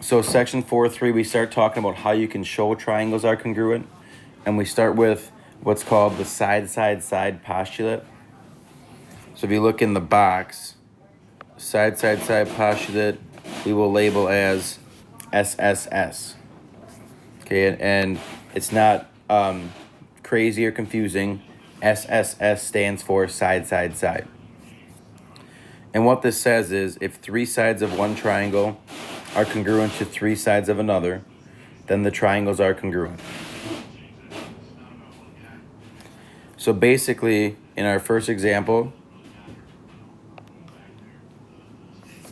So section 4.3, we start talking about how you can show triangles are congruent. And we start with what's called the side postulate. So if you look in the box, side postulate, we will label as SSS. Okay, and it's not crazy or confusing. SSS stands for side. And what this says is if three sides of one triangle are congruent to three sides of another, then the triangles are congruent. So basically, in our first example,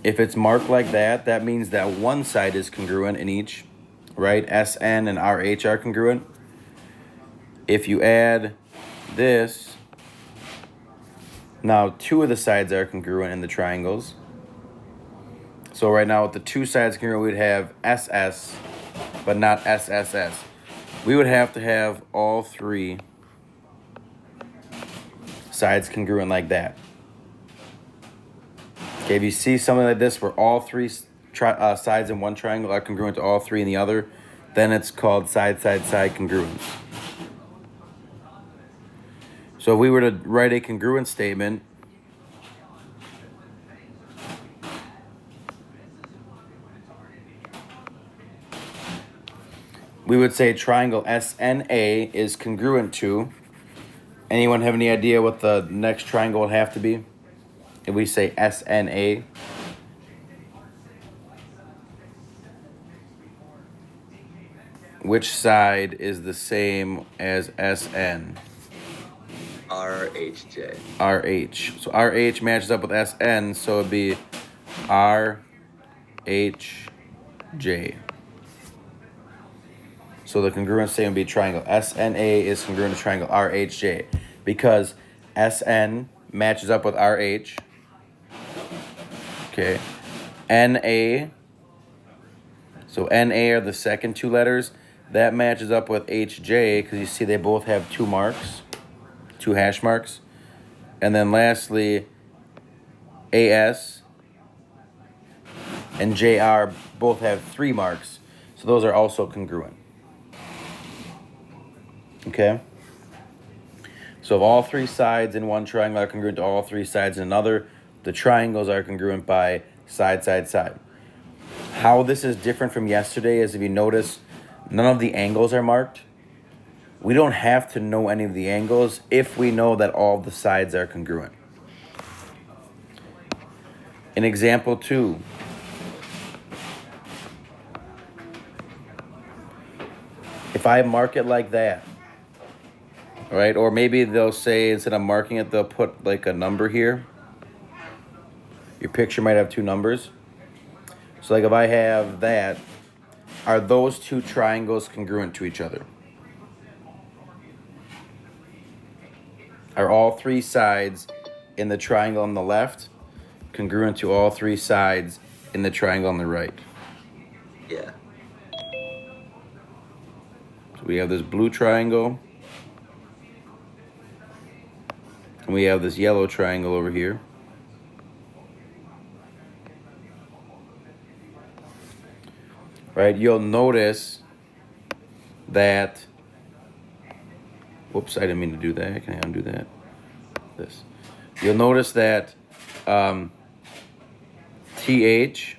if it's marked like that, that means that one side is congruent in each, right? SN and RH are congruent. If you add this, now two of the sides are congruent in the triangles. So right now with the two sides congruent, we'd have SS, but not SSS. We would have to have all three sides congruent like that. Okay, if you see something like this where all three sides in one triangle are congruent to all three in the other, then it's called side congruence. So if we were to write a congruence statement, we would say triangle SNA is congruent to. Anyone have any idea what the next triangle would have to be? If we say SNA, which side is the same as SN? RHJ. RH. So RH matches up with SN, so it'd be RHJ. So the congruent statement would be triangle SNA is congruent to triangle RHJ because SN matches up with RH. Okay. NA. So NA are the second two letters. That matches up with HJ because you see they both have two marks, two hash marks. And then lastly, AS and JR both have three marks. So those are also congruent. Okay? So if all three sides in one triangle are congruent to all three sides in another, the triangles are congruent by side. How this is different from yesterday is if you notice, none of the angles are marked. We don't have to know any of the angles if we know that all the sides are congruent. In example 2, if I mark it like that, right? Or maybe they'll say instead of marking it, they'll put like a number here. Your picture might have two numbers. So like if I have that, are those two triangles congruent to each other? Are all three sides in the triangle on the left congruent to all three sides in the triangle on the right? Yeah. So we have this blue triangle. And we have this yellow triangle over here. Right, you'll notice that, whoops, I didn't mean to do that. Can I undo that? This. You'll notice that TH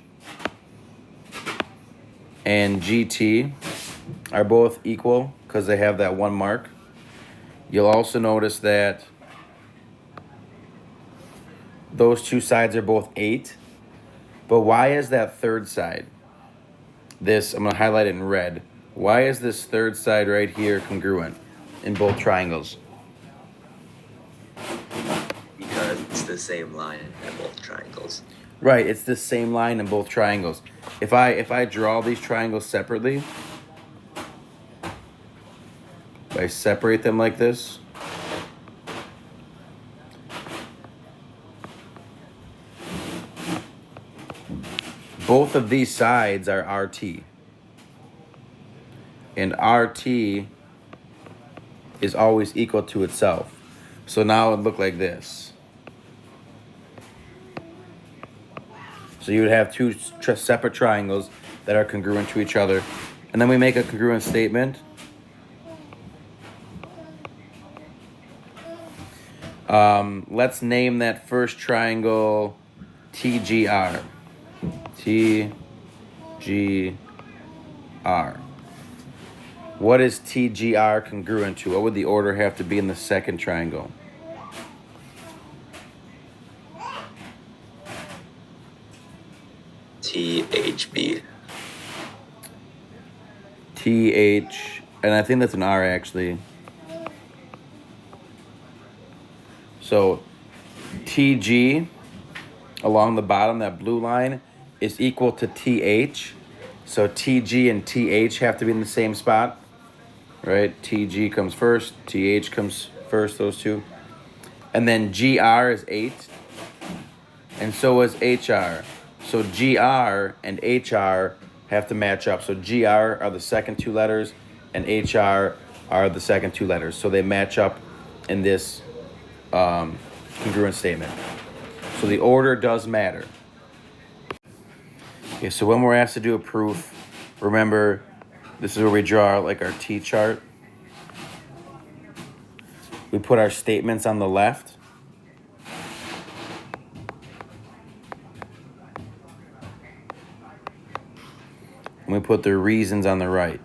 and GT are both equal because they have that one mark. You'll also notice that those two sides are both 8. But why is that third side? This, I'm going to highlight it in red. Why is this third side right here congruent in both triangles? Because it's the same line in both triangles. Right, it's the same line in both triangles. If I draw these triangles separately, if I separate them like this, both of these sides are RT. And RT is always equal to itself. So now it would look like this. So you would have two separate triangles that are congruent to each other. And then we make a congruent statement. Let's name that first triangle TGR. TGR. What is TGR congruent to? What would the order have to be in the second triangle? THB. TH, and I think that's an R actually. So TG along the bottom, that blue line, is equal to TH. So TG and TH have to be in the same spot, right? TG comes first, TH comes first, those two. And then GR is 8, and so is HR. So GR and HR have to match up. So GR are the second two letters, and HR are the second two letters. So they match up in this congruent statement. So the order does matter. Okay, so when we're asked to do a proof, remember, this is where we draw like our T-chart. We put our statements on the left. And we put the reasons on the right.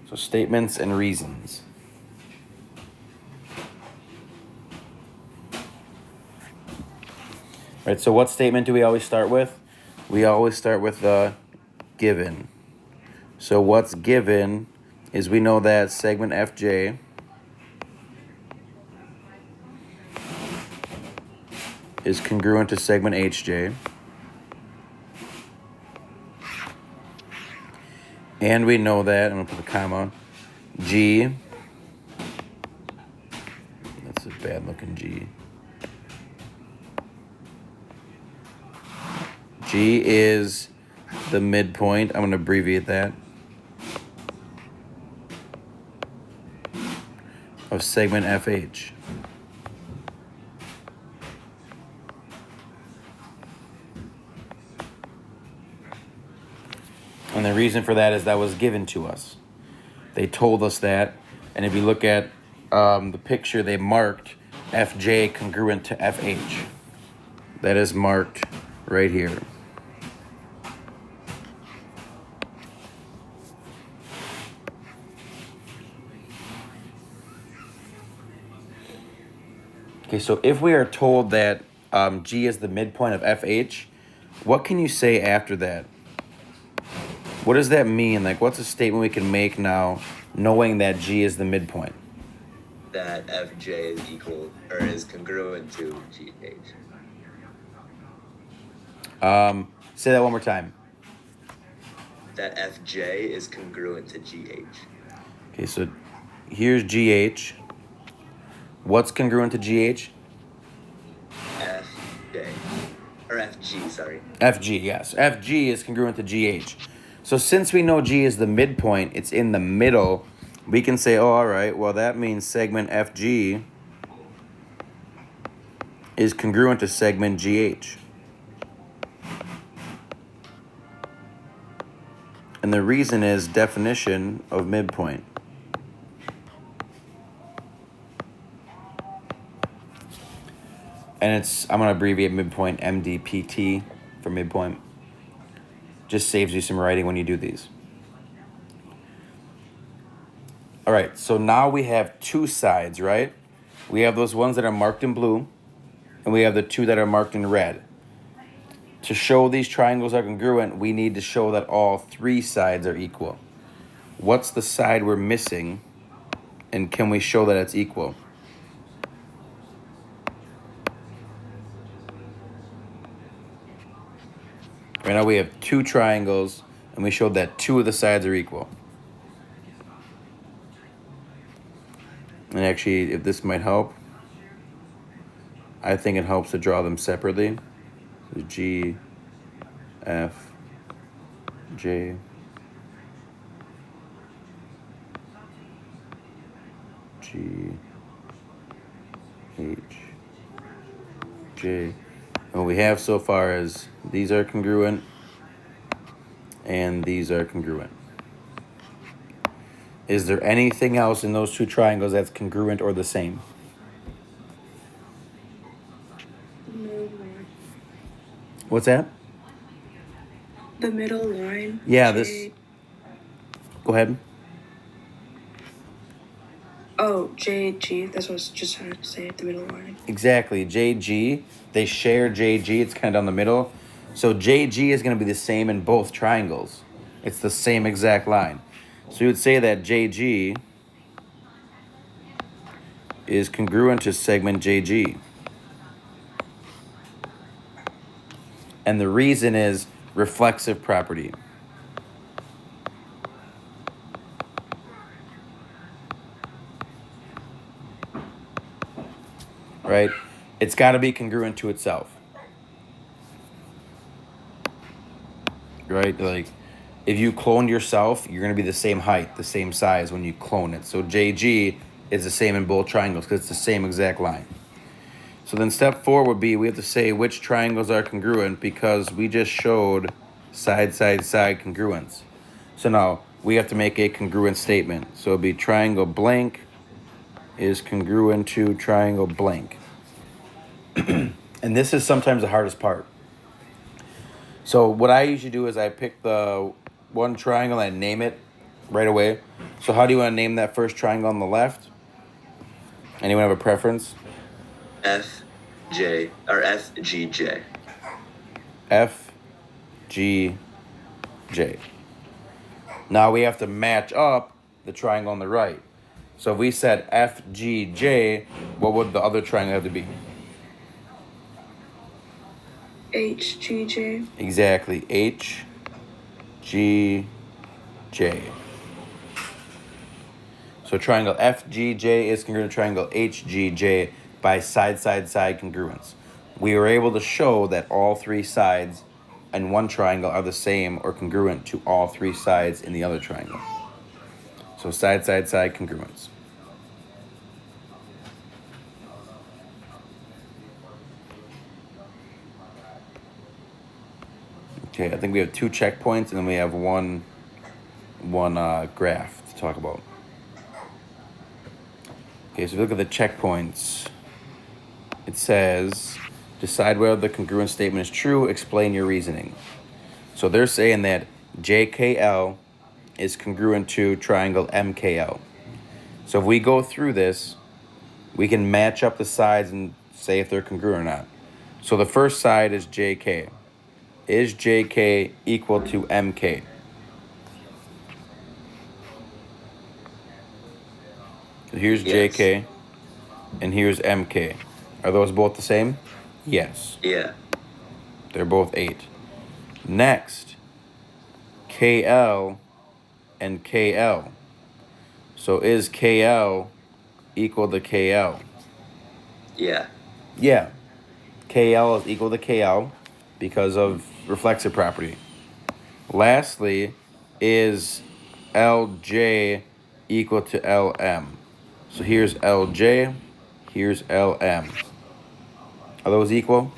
So statements and reasons. All right, so what statement do we always start with? We always start with the given. So what's given is we know that segment FJ is congruent to segment HJ. And we know that, I'm gonna put a comma, G, that's a bad looking G. G is the midpoint, I'm gonna abbreviate that, of segment FH. And the reason for that is that was given to us. They told us that. And if you look at the picture, they marked FJ congruent to FH. That is marked right here. Okay, so if we are told that G is the midpoint of FH, what can you say after that? What does that mean? Like, what's a statement we can make now knowing that G is the midpoint? That FJ is equal or is congruent to GH. Say that one more time. That FJ is congruent to GH. Okay, so here's GH. What's congruent to GH? FJ. Or FG, sorry. FG, yes. FG is congruent to GH. So since we know G is the midpoint, it's in the middle, we can say, oh, all right, well, that means segment FG is congruent to segment GH. And the reason is definition of midpoint. And I'm going to abbreviate midpoint MDPT for midpoint. Just saves you some writing when you do these. All right, so now we have two sides, right? We have those ones that are marked in blue, and we have the two that are marked in red. To show these triangles are congruent, we need to show that all three sides are equal. What's the side we're missing, and can we show that it's equal? Right now we have two triangles, and we showed that two of the sides are equal. And actually, if this might help, I think it helps to draw them separately. So G, F, J, G, H, J. And what we have so far is these are congruent and these are congruent. Is there anything else in those two triangles that's congruent or the same? No. What's that? The middle line. Yeah, J. this. Go ahead. Oh, JG. That's what I was just trying to say. The middle line. Exactly. JG. They share JG. It's kind of down the middle. So JG is going to be the same in both triangles. It's the same exact line. So you would say that JG is congruent to segment JG. And the reason is reflexive property. Right? It's got to be congruent to itself. Right? Like, if you clone yourself, you're going to be the same height, the same size when you clone it. So JG is the same in both triangles because it's the same exact line. So then step 4 would be we have to say which triangles are congruent because we just showed side, side, side congruence. So now we have to make a congruent statement. So it'd be triangle blank is congruent to triangle blank. And this is sometimes the hardest part. So what I usually do is I pick the one triangle and I name it right away. So how do you want to name that first triangle on the left? Anyone have a preference? FJ or FGJ. FGJ. Now we have to match up the triangle on the right. So if we said FGJ, what would the other triangle have to be? HGJ. Exactly. HGJ. So triangle FGJ is congruent to triangle HGJ by side, side, side congruence. We were able to show that all three sides in one triangle are the same or congruent to all three sides in the other triangle. So side, side, side congruence. Okay, I think we have 2 checkpoints and then we have one graph to talk about. Okay, so if you look at the checkpoints, it says, decide whether the congruent statement is true, explain your reasoning. So they're saying that JKL is congruent to triangle MKL. So if we go through this, we can match up the sides and say if they're congruent or not. So the first side is JK. Is JK equal to MK? So here's Yes. JK and here's MK. Are those both the same? Yes. Yeah. They're both 8. Next, KL and KL. So is KL equal to KL? Yeah. Yeah. KL is equal to KL because of reflexive property. Lastly, is LJ equal to LM? So here's LJ, here's LM. Are those equal?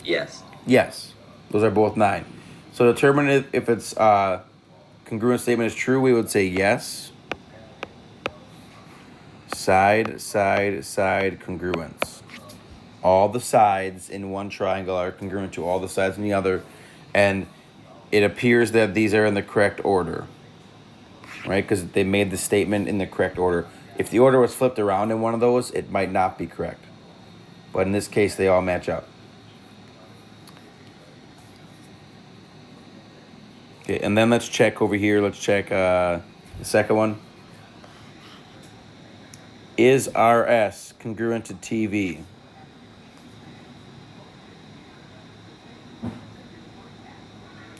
Yes. Yes. Those are both 9. So determine if it's congruent statement is true, we would say yes. Side, side, side congruence. All the sides in one triangle are congruent to all the sides in the other, and it appears that these are in the correct order, right? Because they made the statement in the correct order. If the order was flipped around in one of those, it might not be correct. But in this case, they all match up. Okay, and then let's check over here. Let's check the second one. Is RS congruent to TV?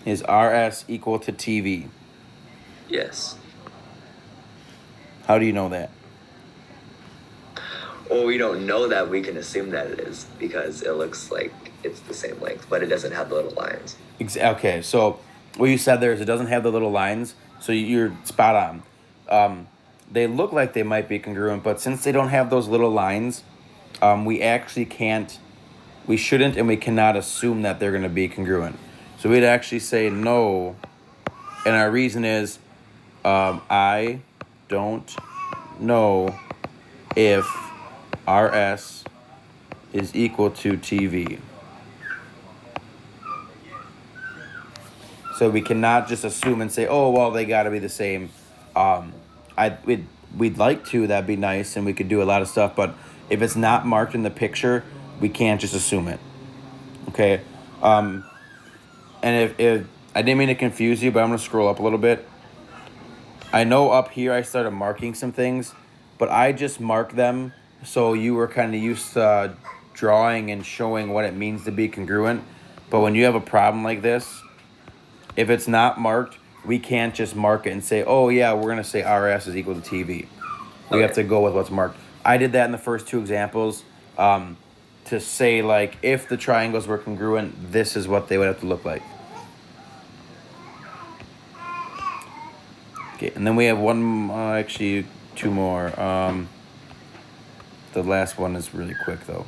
Is RS equal to TV? Yes. How do you know that? Well, we don't know that. We can assume that it is because it looks like it's the same length, but it doesn't have the little lines. Okay, so what you said there is it doesn't have the little lines, so you're spot on. They look like they might be congruent, but since they don't have those little lines, we actually can't, we shouldn't and we cannot assume that they're going to be congruent. So we'd actually say no, and our reason is I don't know if RS is equal to TV. So we cannot just assume and say, oh, well, they got to be the same. We'd like to, that'd be nice, and we could do a lot of stuff, but if it's not marked in the picture, we can't just assume it. Okay? And if I didn't mean to confuse you, but I'm going to scroll up a little bit. I know up here I started marking some things, but I just marked them so you were kind of used to drawing and showing what it means to be congruent. But when you have a problem like this, if it's not marked, we can't just mark it and say, oh, yeah, we're going to say RS is equal to TV. We have to go with what's marked. I did that in the first two examples to say, like, if the triangles were congruent, this is what they would have to look like. Okay, and then we have one, actually, two more. The last one is really quick, though.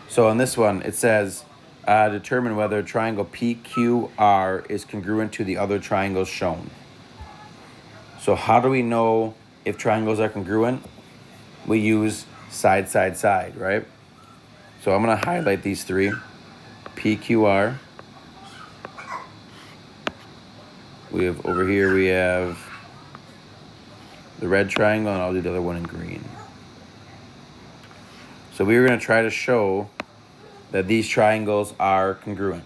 So on this one, it says, determine whether triangle PQR is congruent to the other triangles shown. So how do we know if triangles are congruent? We use side, side, side, right? So I'm going to highlight these three. PQR. We have over here, we have the red triangle, and I'll do the other one in green. So we were going to try to show that these triangles are congruent.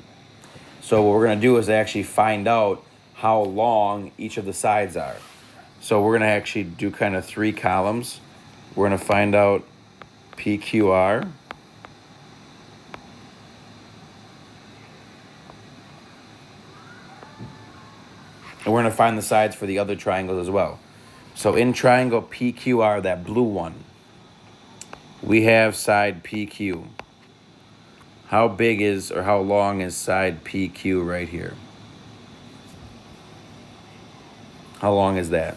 So what we're going to do is actually find out how long each of the sides are. So we're going to actually do kind of 3 columns. We're going to find out PQR. And we're going to find the sides for the other triangles as well. So in triangle PQR, that blue one, we have side PQ. How big is, or how long is side PQ right here? How long is that?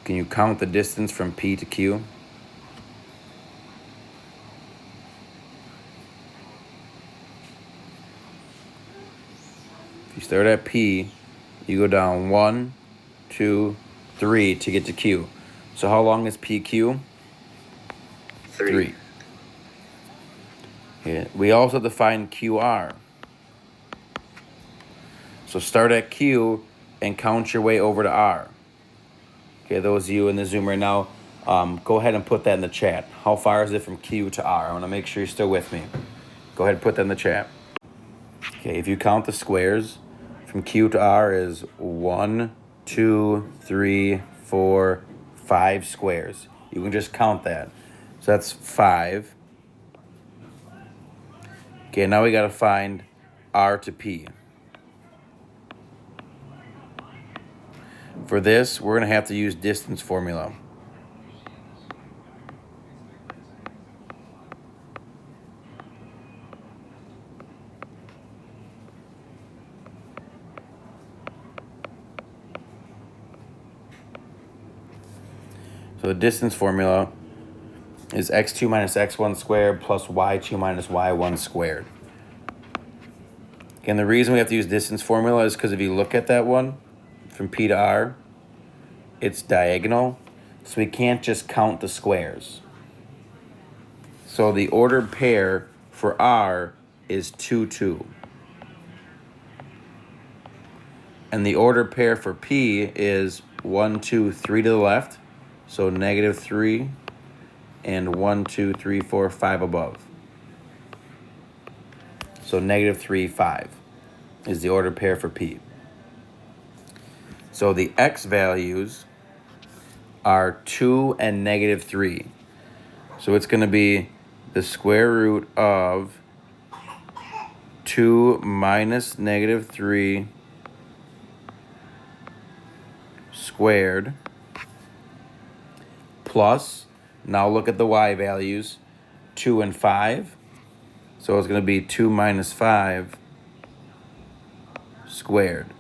Can you count the distance from P to Q? If you start at P, you go down 1, 2, 3 to get to Q. So how long is PQ? 3. Okay. We also define QR. So start at Q and count your way over to R. Okay, those of you in the Zoom right now, go ahead and put that in the chat. How far is it from Q to R? I want to make sure you're still with me. Go ahead and put that in the chat. Okay, if you count the squares, from Q to R is 1, 2, 3, 4, 5 squares. You can just count that. So that's 5. Okay, now we got to find R to P. For this, we're going to have to use distance formula. So the distance formula is x2 minus x1 squared plus y2 minus y1 squared. And the reason we have to use distance formula is because if you look at that one, from P to R, it's diagonal, so we can't just count the squares. So the ordered pair for R is 2, 2. And the ordered pair for P is 1, 2, 3 to the left, so -3, and 1, 2, 3, 4, 5 above. So -3, 5 is the ordered pair for P. So the x values are 2 and -3. So it's going to be the square root of 2 minus -3 squared plus, now look at the y values, 2 and 5. So it's going to be 2 minus 5 squared.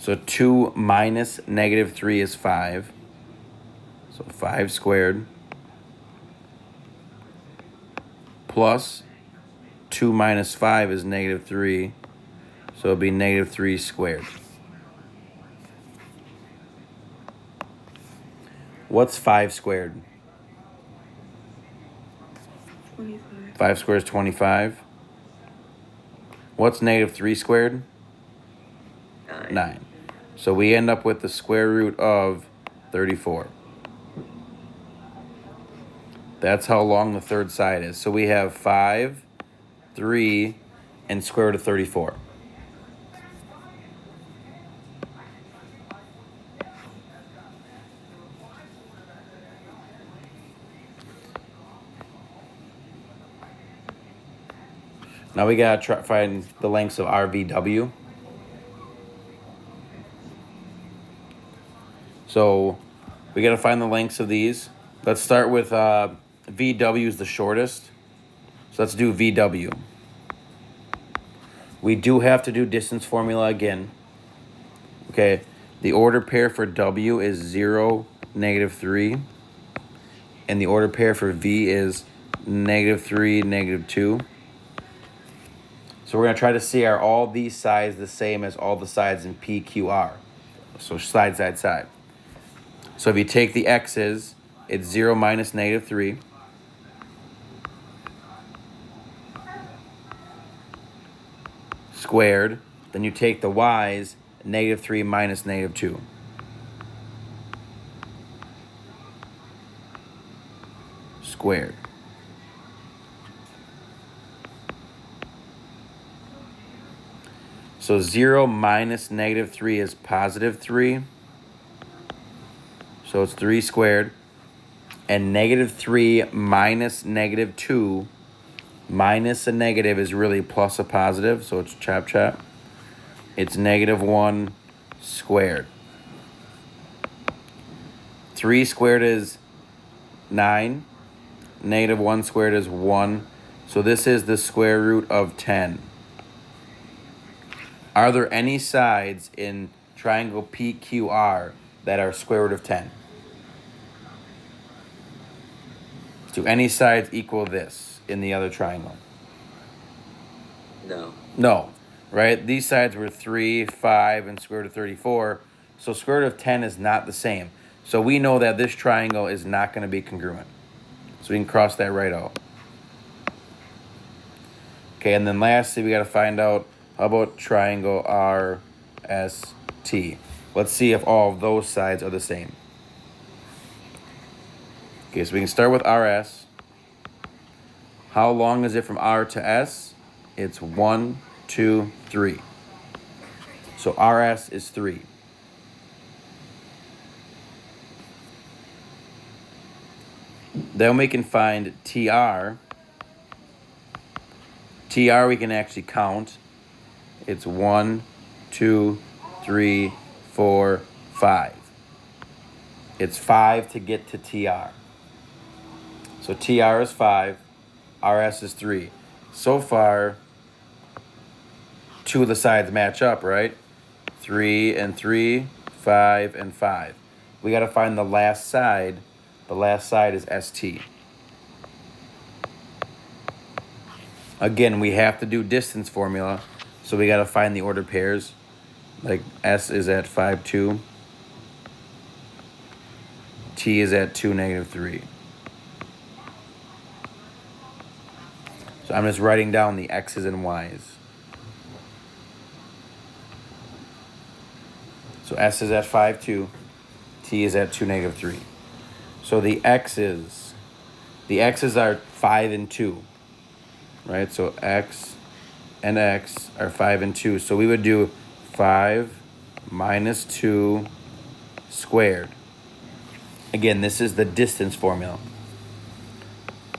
So 2 minus negative 3 is 5. So 5 squared plus 2 minus 5 is negative 3. So it'll be negative 3 squared. What's 5 squared? 25. 5 squared is 25. What's negative 3 squared? 9. So we end up with the square root of 34. That's how long the third side is. So we have 5, 3, and square root of 34. Now we gotta try find the lengths of RVW. So we gotta find the lengths of these. Let's start with VW is the shortest. So let's do VW. We do have to do distance formula again. Okay, the order pair for W is 0, negative 3. And the order pair for V is negative 3, negative 2. So we're going to try to see are all these sides the same as all the sides in PQR. So side, side, side. So if you take the x's, it's 0 minus negative 3. Squared. Then you take the y's, negative 3 minus negative 2. Squared. So 0 minus negative 3 is positive 3. So it's 3 squared. And negative 3 minus negative 2 minus a negative is really plus a positive. So it's chop chop. It's negative 1 squared. 3 squared is 9. Negative 1 squared is 1. So this is the square root of 10. Are there any sides in triangle PQR that are square root of 10? Do any sides equal this in the other triangle? No. No, right? These sides were 3, 5, and square root of 34. So square root of 10 is not the same. So we know that this triangle is not going to be congruent. So we can cross that right out. Okay, and then lastly, we got to find out, how about triangle RST? Let's see if all of those sides are the same. Okay, so we can start with RS. How long is it from R to S? It's 1, 2, 3. So RS is 3. Then we can find TR. TR we can actually count. It's 1, 2, 3, 4, 5. It's 5 to get to TR. So TR is 5, RS is 3. So far, 2 of the sides match up, right? 3 and 3, 5 and 5. We got to find the last side. The last side is ST. Again, we have to do distance formula. So we got to find the order pairs. Like S is at 5, 2. T is at 2, negative 3. So I'm just writing down the X's and Y's. So S is at 5, 2. T is at 2, negative 3. So the X's are 5 and 2. Right? So X and X are 5 and 2. So we would do 5 minus 2 squared. Again, this is the distance formula.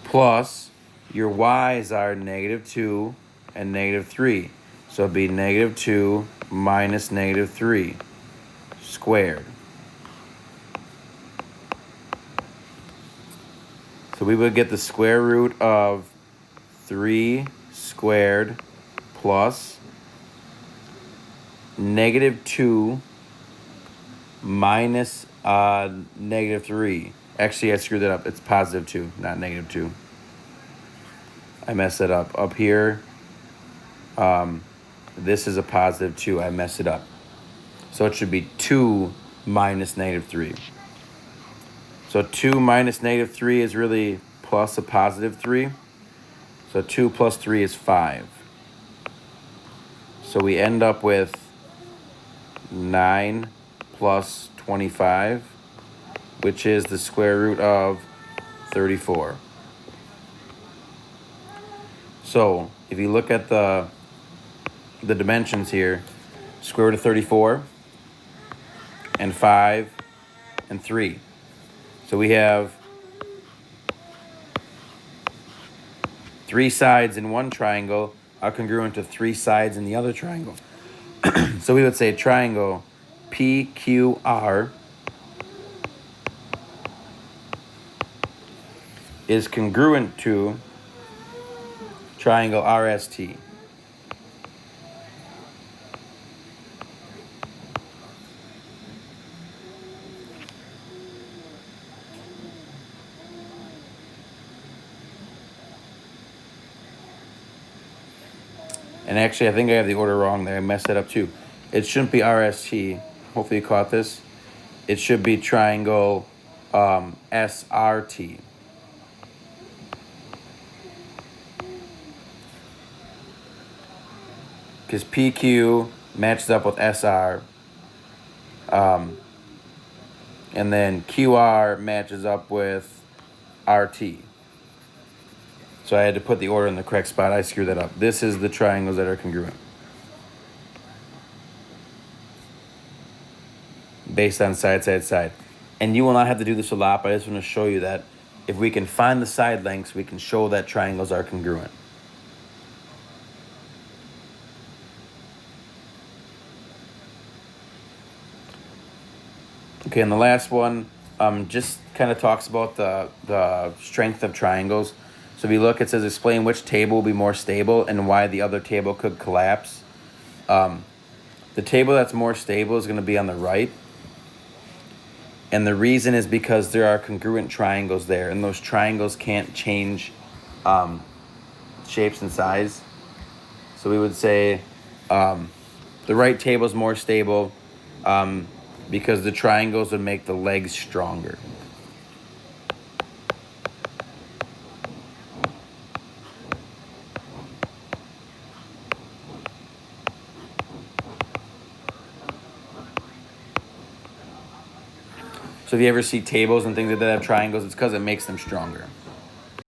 Plus, your Y's are negative 2 and negative 3. So it'd be negative 2 minus negative 3 squared. So we would get the square root of 3 squared plus negative 2 minus -3. Actually, I screwed that up. It's +2, not -2. I messed it up. Up here, this is a +2. I messed it up. So it should be 2 minus -3. So 2 minus -3 is really plus a +3. So 2 plus 3 is 5. So we end up with 9 plus 25, which is the square root of 34. So if you look at the dimensions here, square root of 34 and 5 and 3. So we have 3 sides in one triangle are congruent to 3 sides in the other triangle. So we would say triangle PQR is congruent to triangle RST. And actually, I think I have the order wrong there. I messed that up too. It shouldn't be RST. Hopefully you caught this. It should be triangle SRT. Because PQ matches up with SR. And then QR matches up with RT. So I had to put the order in the correct spot. I screwed that up. This is the triangles that are congruent, based on side, side, side. And you will not have to do this a lot, but I just want to show you that if we can find the side lengths, we can show that triangles are congruent. Okay, and the last one just kind of talks about the strength of triangles. So if you look, it says explain which table will be more stable and why the other table could collapse. The table that's more stable is going to be on the right. And the reason is because there are congruent triangles there, and those triangles can't change shapes and size. So we would say the right table is more stable because the triangles would make the legs stronger. So if you ever see tables and things like that have triangles, it's because it makes them stronger.